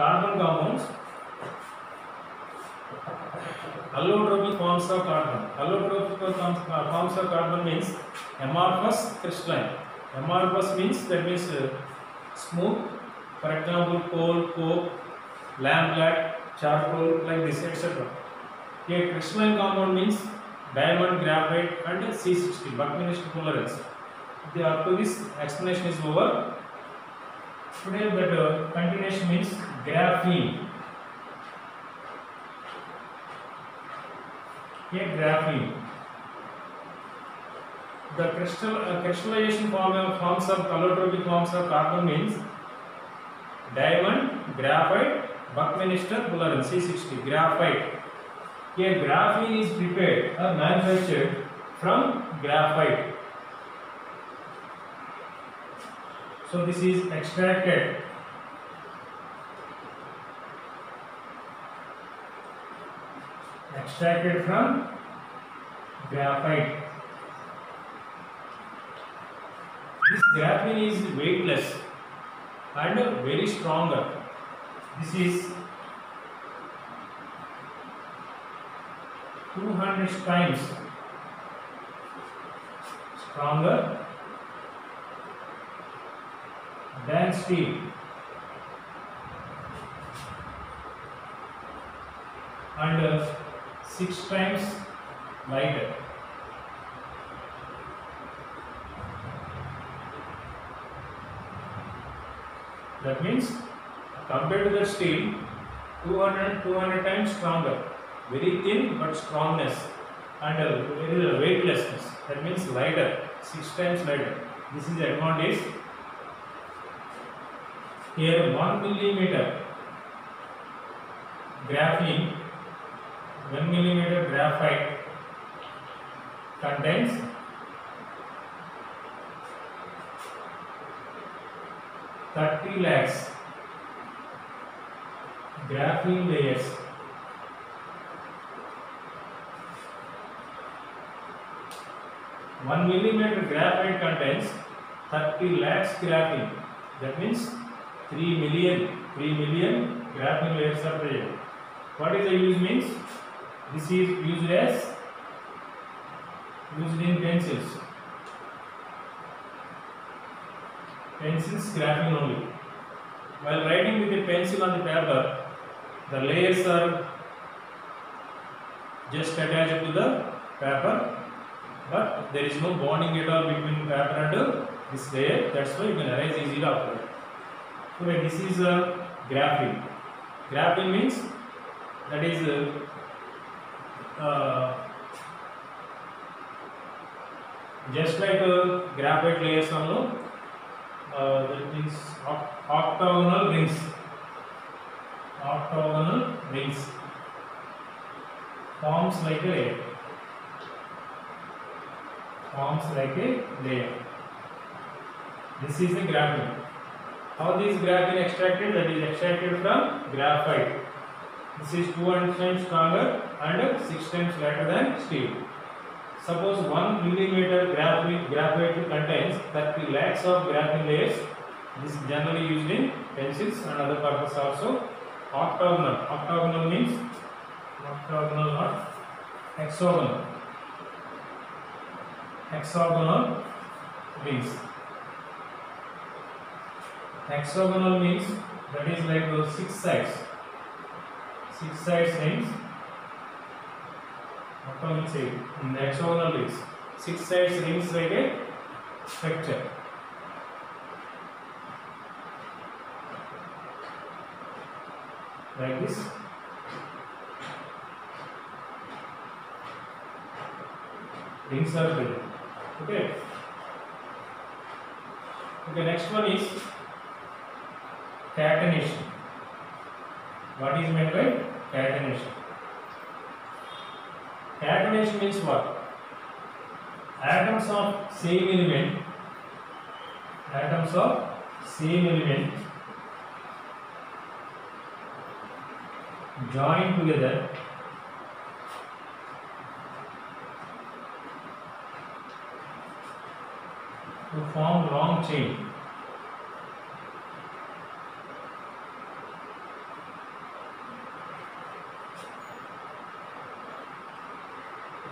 carbon compounds. Allotropic forms of carbon. Allotropic forms of carbon means amorphous crystalline. Amorphous means smooth. For example, coal, coke, lamp-black, charcoal, like this, etc. A crystalline compound means diamond, graphite, and C60, Buckminster fullerenes. Up to this explanation is over. Today, that continuation means graphene. Graphene. The crystallization forms of allotropic forms of carbon means diamond, graphite, Buckminster fullerene, C60, graphite. Here, graphene is prepared or manufactured from graphite. So this is extracted. Extracted from graphite. This graphene is weightless and very stronger. This is 200 times stronger than steel and 6 times lighter. That means compared to the steel, 200 times stronger. Very thin but strongness and very weightlessness. That means lighter, 6 times lighter. This is the advantage. Here 1 millimeter graphene, 1 millimeter graphite contains 30 lakhs graphene layers. One millimeter graphite contains 30 lakhs graphene. That means 3 million graphene layers are there. What is the use means? This is used in pencils. Pencils, graphene only. While writing with a pencil on the paper, the layers are just attached to the paper, but there is no bonding at all between paper and this layer. That's why you can erase easily after. Okay, this is graphene. Graphene means that is just like graphite layers on that means octagonal rings. Octagonal rings forms like a layer. This is the graphene. How this graphene extracted? That is extracted from graphite. This is 200 times stronger and 6 times lighter than steel. Suppose 1 millimeter graphite contains 30 lakhs of graphene layers. This is generally used in pencils and other purposes also. Octagonal. Octagonal means octagonal, not hexagonal. Hexagonal rings. Hexagonal means that is like those 6 sides. 6 sides rings. Octagonal means 8. In the hexagonal rings, 6 sides rings like a structure. Like this. Rings are there. Okay. Okay, next one is catenation. What is meant by catenation? Catenation means what? Atoms of same element join together to form long chain.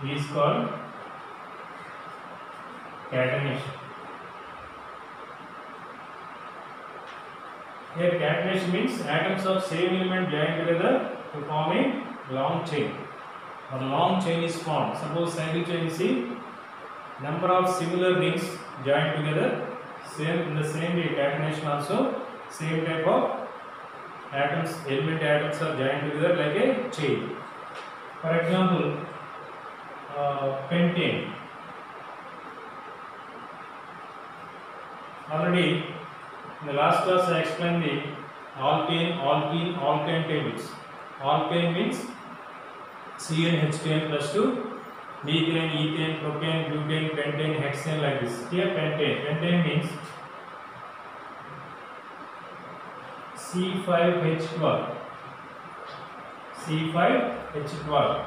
is called catenation. Here catenation means atoms of same element join together to form a long chain. A long chain is formed. Suppose single chain is see number of similar rings joined together. Same in the same way catenation also same type of atoms, element atoms are joined together like a chain. For example, pentane. Already in the last class I explained the alkane, alkene, alkyne tables. Alkane means CnH2n plus 2, methane, ethane, propane, butane, pentane, hexane like this. Here pentane. Pentane means C5H12. C5H12.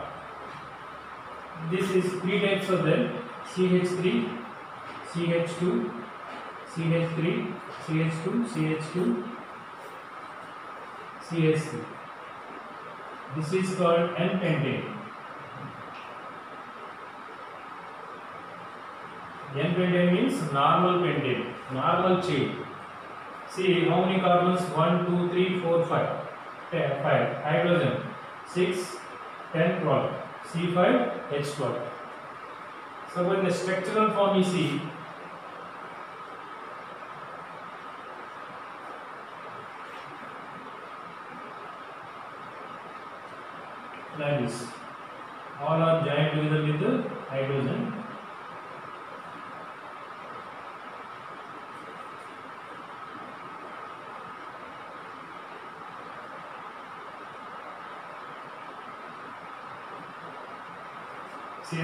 This is three types of them: CH3, CH2, CH3, CH2, CH2, CH3. This is called N-pentane. N-pentane means normal pentane, normal chain. See how many carbons? 1, 2, 3, 4, 5. 5. Hydrogen 6, 10, 12. C5H12. So when the structural form you see, like this, all are joined together with the hydrogen. See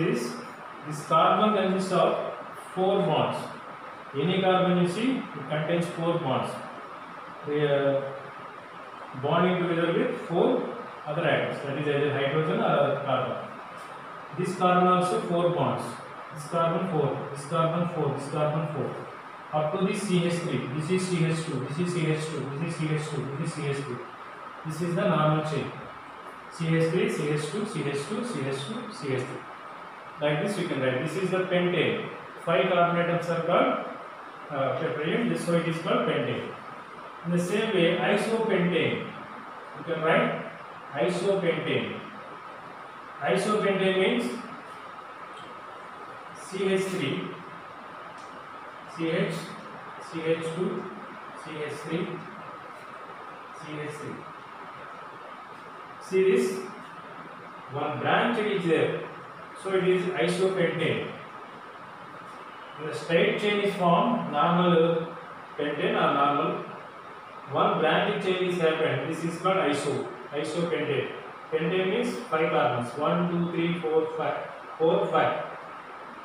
this carbon consists of 4 bonds. Any carbon you see, it contains 4 bonds. They are bonding together with 4 other atoms, that is either hydrogen or other carbon. This carbon also 4 bonds. This carbon 4, this carbon 4, this carbon 4. Up to this CH3, this is CH2, this is CH2, this is CH2, this is CH3. This is the normal chain. CH3, CH2, CH2, CH2, CH3. Like this we can write. This is the pentane. 5 carbon atoms are called present. This so it is called pentane. In the same way, isopentane. You can write isopentane. Isopentane means CH3, CH, CH2, CH3, CH3. See this? One branch is there. So it is isopentane. The straight chain is formed, normal pentane or normal. One branching chain is happened. This is called isopentane. Pentane means 5 carbons. 1, 2, 3, 4, 5. 4, 5.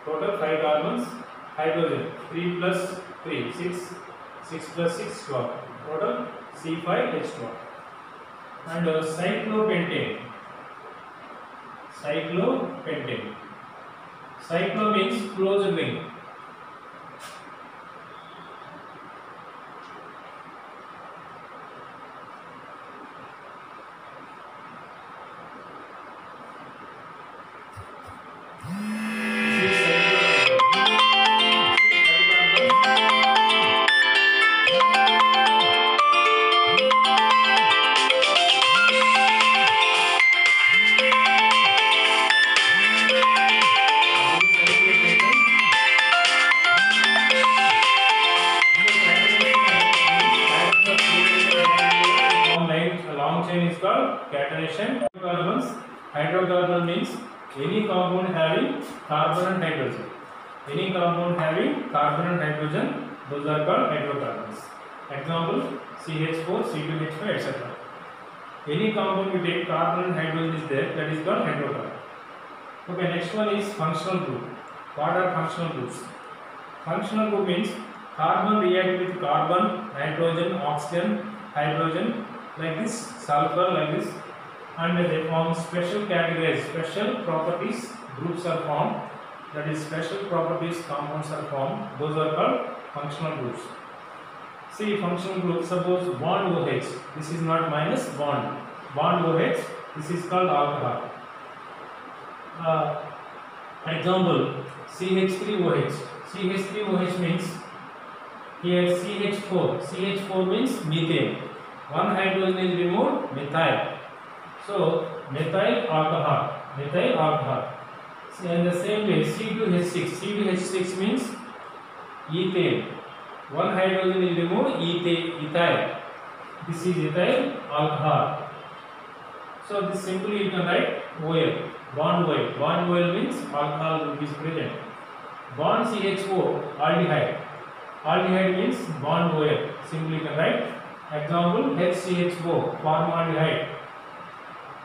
Total 5 carbons. Hydrogen 3 plus 3, 6. 6 plus 6, 12. Total C5H12. And cyclopentane. Cyclopentane. Cyclo means closed ring. Catenation. Hydrocarbon means any compound having carbon and hydrogen. Any compound having carbon and hydrogen, those are called hydrocarbons. Example: CH4, C2H5, etc. Any compound we take carbon and hydrogen is there, that is called hydrocarbon. Okay, next one is functional group. What are functional groups? Functional group means carbon react with carbon, nitrogen, oxygen, hydrogen, like this, sulfur like this, and they form special categories, special properties, groups are formed, that is special properties, compounds are formed, those are called functional groups. See functional group, suppose bond OH, this is not minus, bond OH, this is called alcohol. Example CH3OH. CH3OH means here CH4. CH4 means methane. One hydrogen is removed, methyl. So methyl alcohol. Methyl alcohol. So in the same way C2H6. C2H6 means ethane. One hydrogen is removed, ethyl. This is ethyl alcohol. So this simply you can write OL. Bond OL. Bond OL means alcohol group is present. Bond CH4 aldehyde. Aldehyde means bond OL. Simply you can write. Example HCH4 formaldehyde.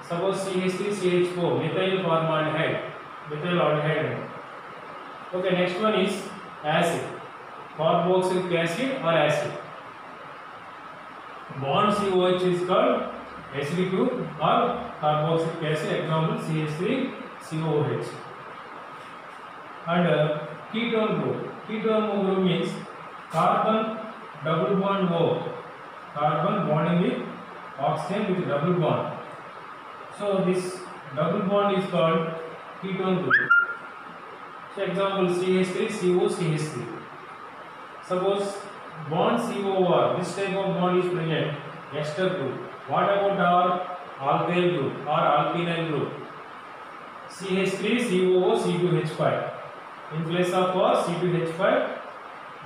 Suppose CH3CH4 methyl formaldehyde. Methyl aldehyde. Okay, next one is acid. Carboxylic acid or acid. Bond COH is called acidic group or carboxylic acid. Example CH3COH. And ketone group. Ketone group means carbon double bond O. Carbon bonding with oxygen with double bond. So this double bond is called ketone group. So example CH3COCH3. Suppose bond COR, this type of bond is present, ester group. What about our alkyl group or alkenyl group? CH3COO C2H5. In place of C2H5,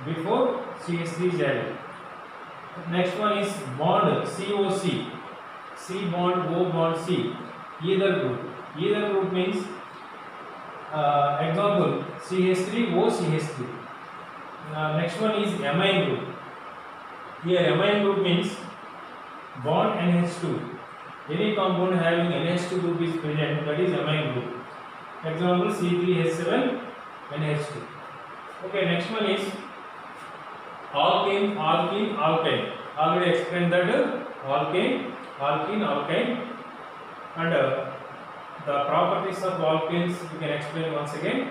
before CH3 is added. Next one is bond COC. C bond O bond C. Either group. Either group means example CH3O CH3. Next one is amine group. Here amine group means bond NH2. Any compound having NH2 group is present, that is amine group. Example C3H7 NH2. Okay, next one is alkane, alkene, alkyne. Already explained that alkane, alkene, alkyne, and the properties of alkanes we can explain once again.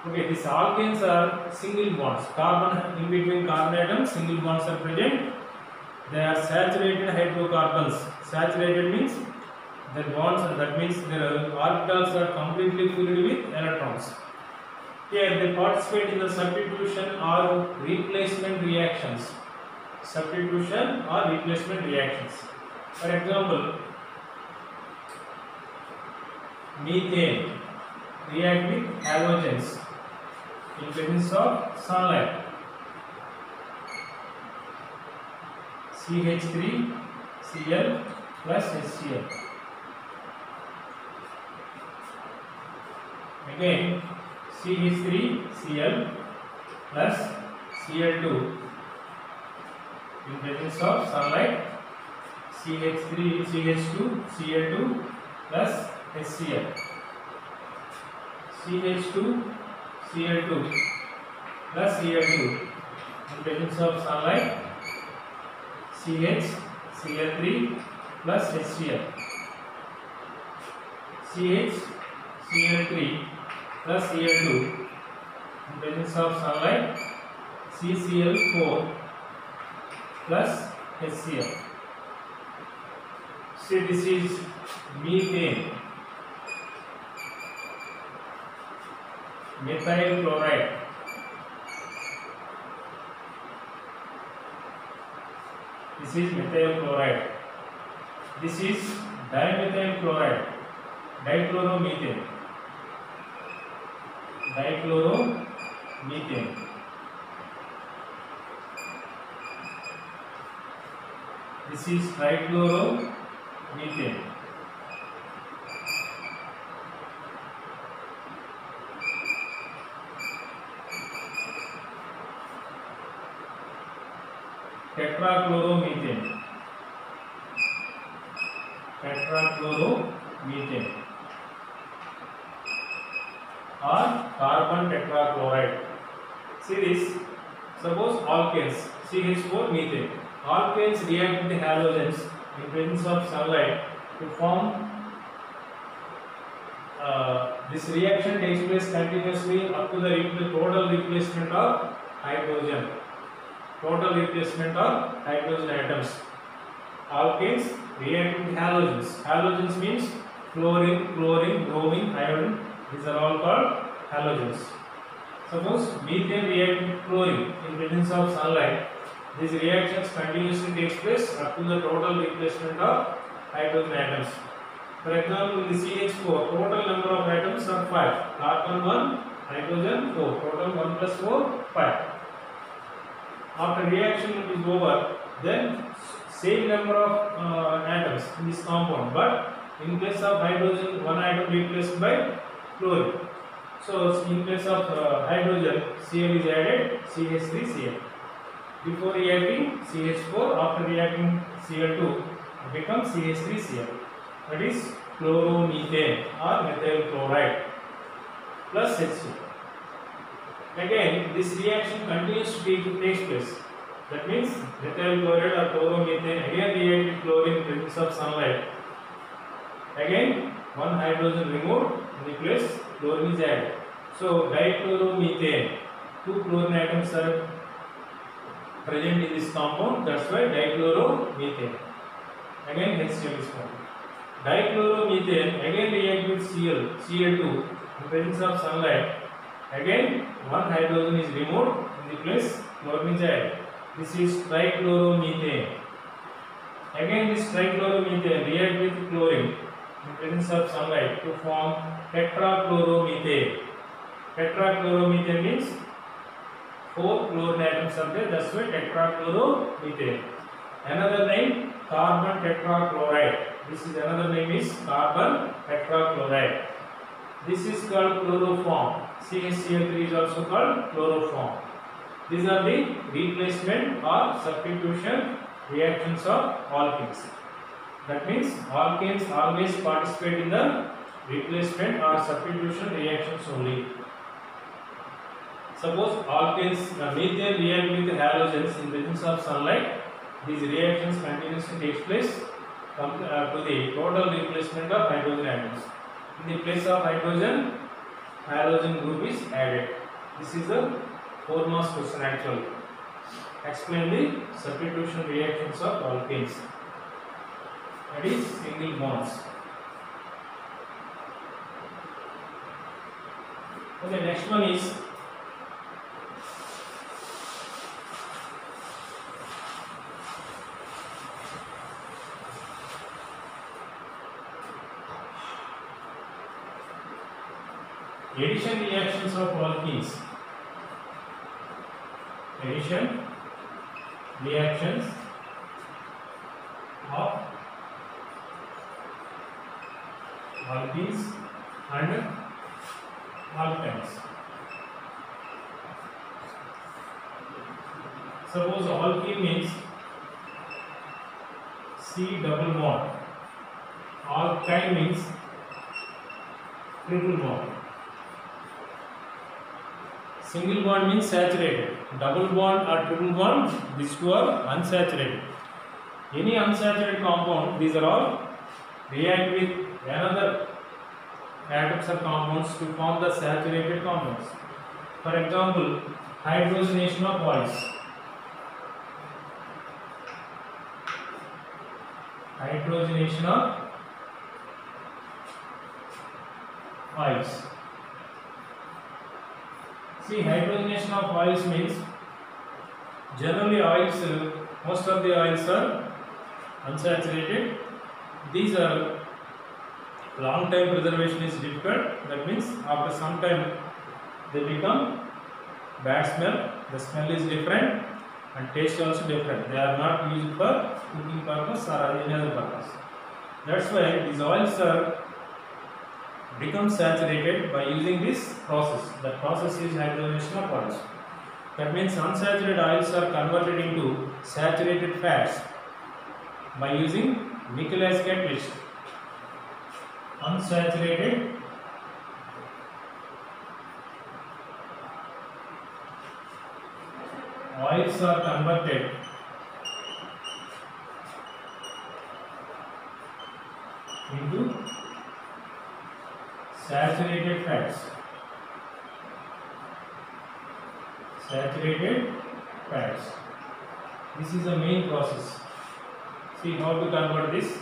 Okay, these alkanes are single bonds. Carbon in between carbon atoms, single bonds are present. They are saturated hydrocarbons. Saturated means the bonds, that means their orbitals are completely filled with electrons. Here they participate in the substitution or replacement reactions. Substitution or replacement reactions. For example, methane react with halogens in presence of sunlight. CH3Cl plus HCl. Again CH3Cl plus Cl2 in presence of sunlight. CH2Cl2 plus HCl. CH2Cl2 plus Cl2 in presence of sunlight. CH3 plus HCl. CH3 plus Cl2 in presence of sunlight. CCl4 plus HCl. See, this is methane, methyl chloride. This is methyl chloride. This is dimethyl chloride, dichloromethane. Dichloromethane. This is trichloromethane. Tetrachloromethane. Tetrachloromethane or carbon tetrachloride. See this. Suppose alkanes, CH4 methane. Alkanes react with the halogens in presence of sunlight to form. This reaction takes place continuously up to the total replacement of hydrogen. Total replacement of hydrogen atoms. Alkanes react with halogens. Halogens means fluorine, chlorine, bromine, iodine. These are all called halogens. Suppose methane react with chlorine in presence of sunlight. These reactions continuously takes place up to the total replacement of hydrogen atoms. For example, in the CH4, total number of atoms are 5. Carbon 1, hydrogen 4. Total 1 plus 4, 5. After reaction is over, then same number of atoms in this compound, but in place of hydrogen, one atom replaced by chlorine. So in place of hydrogen, Cl is added, CH3Cl. Before reacting CH4, after reacting Cl2, it becomes CH3Cl. That is chloromethane or methyl chloride plus H2. Again, this reaction continues to take place. That means methyl chloride or chloromethane again react with chlorine in presence of sunlight. Again, one hydrogen removed, in the place chlorine is added. So dichloromethane, 2 chlorine atoms are present in this compound. That's why dichloromethane. Again HCl is formed. Dichloromethane again react with Cl2 in presence of sunlight. Again, one hydrogen is removed, in the place chlorine is added. This is trichloromethane. Again, this trichloromethane react with chlorine in presence of sunlight to form tetrachloromethane. Tetrachloromethane means 4 chlorine atoms are there. That's why tetrachloromethane. Another name, carbon tetrachloride. This is another name is carbon tetrachloride. This is called chloroform. CaCl3 is also called chloroform. These are the replacement or substitution reactions of alkenes. That means alkenes always participate in the replacement or substitution reactions only. Suppose alkenes methane react with halogens in presence of sunlight. These reactions continuously take place to the total replacement of hydrogen atoms. In the place of hydrogen, halogen group is added. This is the 4 marks question actually. Explain the substitution reactions of alkenes. That is single bonds. Okay, next one is addition reactions of alkenes. Addition reactions of alkenes and alkynes. Suppose alkene means C double bond. Alkyne means triple bond. Single bond means saturated. Double bond or triple bond, these two are unsaturated. Any unsaturated compound, these are all react with another atoms or compounds to form the saturated compounds. For example, hydrogenation of oils. Hydrogenation of oils. See, hydrogenation of oils means generally oils, most of the oils are unsaturated. These are long time preservation is difficult. That means after some time they become bad smell. The smell is different and taste also different. They are not used for cooking purpose or any other purpose. That's why these oils are become saturated by using this process. That process is hydrogenation of oils. That means unsaturated oils are converted into saturated fats by using nickel as catalyst. Unsaturated oils are converted into saturated fats. Saturated fats. This is the main process. See how to convert this.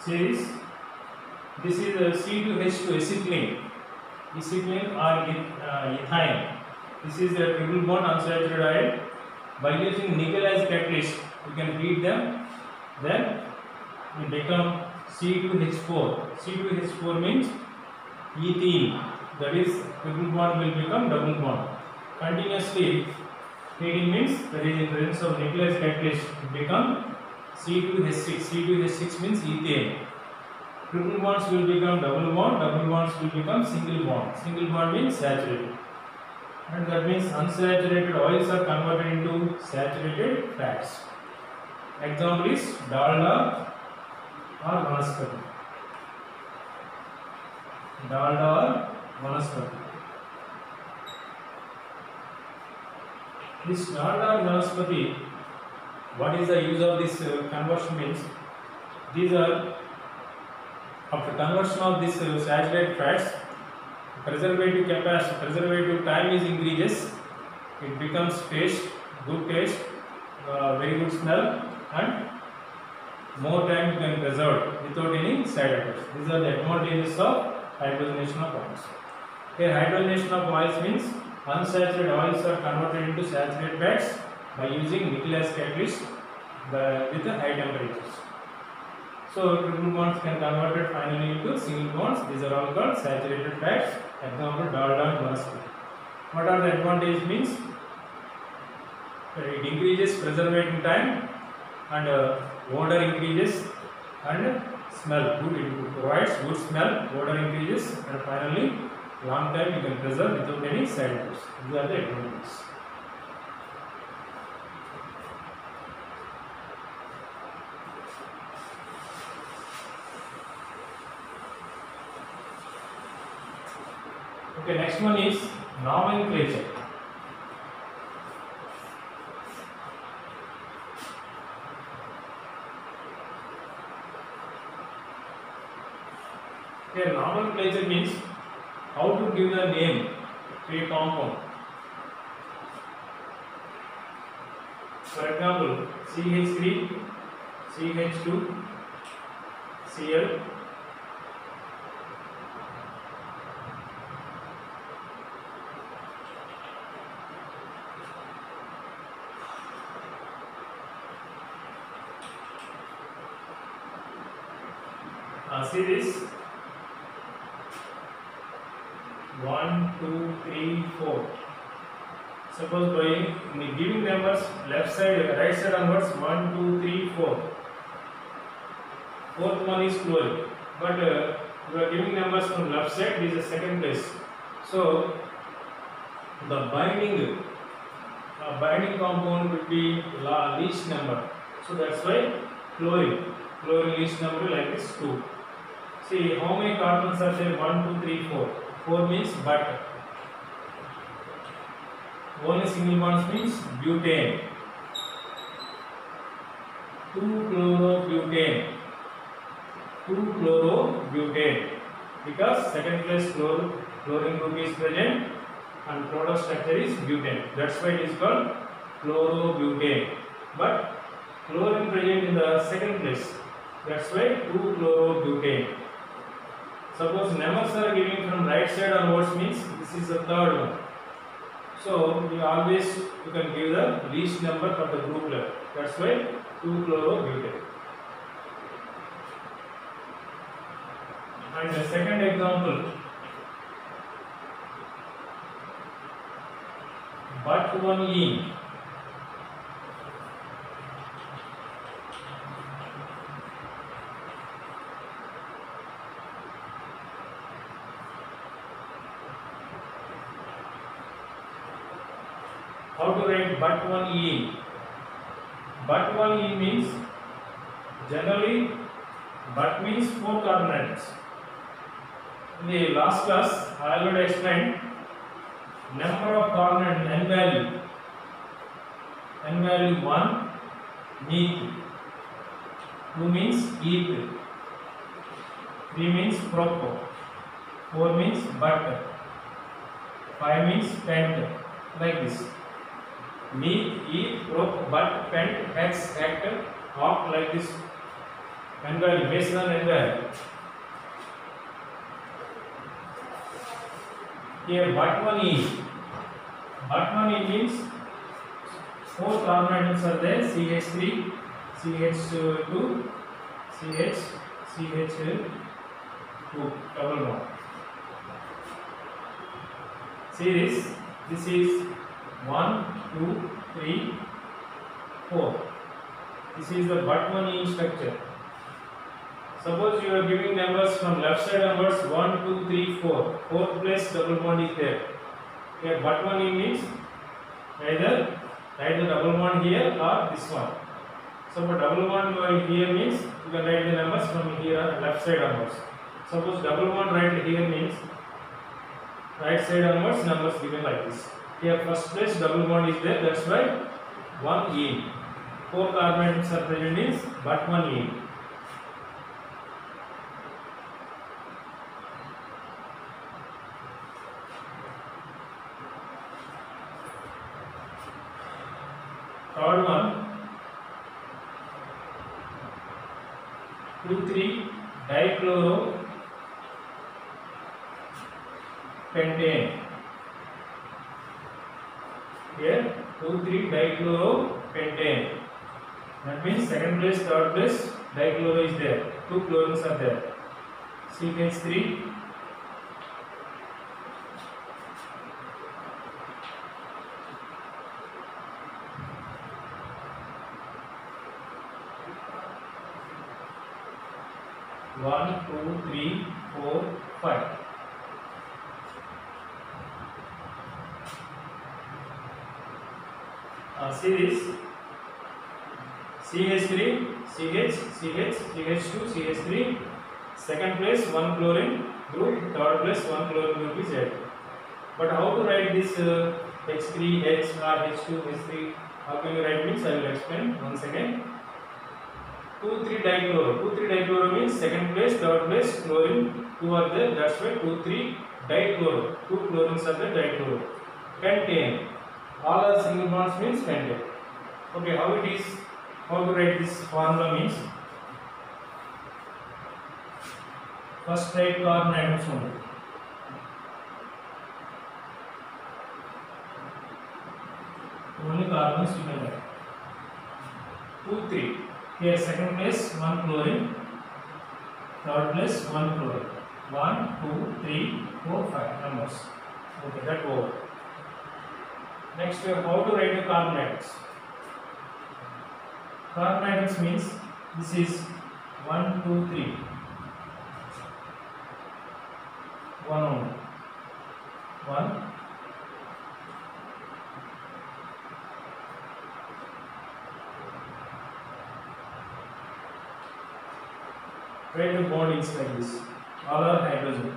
series. This is C2H2 acetylene. Acetylene or ethine. This is a triple bond unsaturated oil. By using nickel as catalyst, you can heat them. Then it become C2H4. C2H4 means ethene. That is, triple bond will become double bond. Continuously heating means that is in presence of nickel as catalyst, it become C2H6. C2H6 means ethane. Triple bonds will become double bond. Double bonds will become single bond. Single bond means saturated. And that means unsaturated oils are converted into saturated fats. Example is dalda or vanaspati. Dalda or vanaspati. This dalda or vanaspati, what is the use of this conversion means? These are, after conversion of this saturated fats, preservative capacity, preservative time is increases. It becomes taste, good taste, very good smell, and more time you can preserve without any side effects. These are the advantages of hydrogenation of oils. Here, hydrogenation of oils means unsaturated oils are converted into saturated fats by using nickel as catalyst with the high temperatures. So, triple bonds can convert it finally into single bonds. These are all called saturated fats. Example, dalda and vanaspati. What are the advantages means? It increases preservation time and odor increases and smell good. It provides good smell, odor increases, and finally long time you can preserve without any side effects. These are the advantages. Okay, next one is nomenclature. Here, nomenclature means how to give the name to a compound. For example, CH3, CH2, Cl. See this 1, 2, 3, 4. Suppose by giving numbers left side, right side onwards 1, 2, 3, 4. Fourth one is chlorine, but you are giving numbers from left side. This is the second place. So the binding compound will be least number. So that's why chlorine least number like this 2. See how many carbons are there? 1, 2, 3, 4. 4 means but. Only single bonds means butane. 2-chlorobutane. 2-chlorobutane. Because second place chlorine group is present and product structure is butane. That's why it is called chlorobutane. But chlorine present in the second place. That's why 2-chlorobutane. Suppose numbers are giving from right side onwards means this is the third one. So you can give the least number for the group level. That's why 2-chlorobutane. And the second example, but1ene. How to write but1ene? But1ene means generally but means 4 carbon atoms. In the last class, I already explained number of carbon atoms, n value 1, neath, 2 means eth, 3 means propo, 4 means but, 5 means pent, like this. Neath, eth, prop, but, pent, hex, hect, oct, like this. Bengali, based on Bengali. Here, Batmani. Batmani means 4 carbon atoms are there: CH3, CH2, CH2, double bond. See this. This is 1, 2, 3, 4. This is the Batmani structure. Suppose you are giving numbers from left side onwards 1, 2, 3, 4. 4th place double bond is there. Here Batmani means either write the double bond here or this one. So for double bond here means you can write the numbers from here left side onwards. Suppose double bond right here means right side onwards numbers given like this. Here first place double bond is there, that's why 1E. 4 carbon atoms are present in Batmani. Third one, 2,3 dichloro-pentane. Here 2,3 dichloro-pentane. That means second place, third place, dichloro is there. 2 chlorines are there. CH3. One, two, three, four, 5. See this. CH3, CH, CH, CH2, CH3. Second place 1 chlorine group. Third place 1 chlorine group is added. But how to write this H3, H or H2, H3? How can you write means I will explain once again. 2,3 dichloro. 2,3 dichloro means second place, third place, chlorine 2 are there. That's why 2,3 dichloro. 2 chlorines are there, dichloro. Pentane. All are single bonds means pentane. Okay, how it is? How to write this formula means first write carbon atoms only. Only carbons you can write. 2, 3. Here second place 1 chlorine, third place 1 chlorine. 1, 2, 3, 4, 5 numbers. Okay, that over. Next, how to write the carbon atoms? Carbon atoms means this is 1, 2, 3. 1 only. 1. Write the bond is like this. All are hydrogen.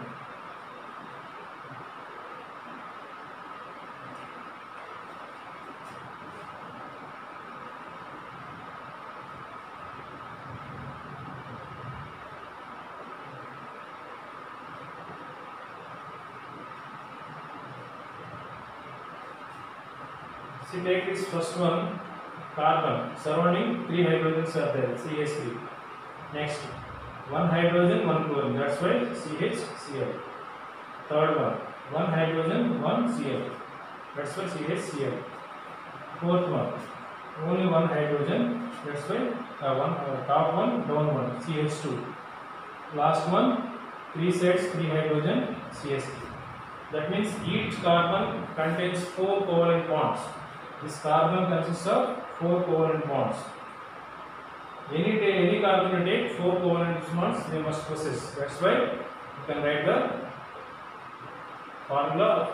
See, take this first one, carbon. Surrounding 3 hydrogens are there, CH3. Next, 1 hydrogen, 1 chlorine. That's why CHCl. Third one, 1 hydrogen, 1 Cl. That's why CHCl. Fourth one, only 1 hydrogen. That's why top one, down one, CH2. Last one, 3 sets, 3 hydrogen, CH3. That means each carbon contains 4 covalent bonds. This carbon consists of 4 covalent bonds. Any carbon you take 4 covalent bonds they must possess. That's why you can write the formula of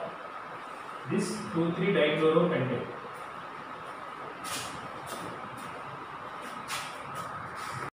this 2,3 dichloro pentane.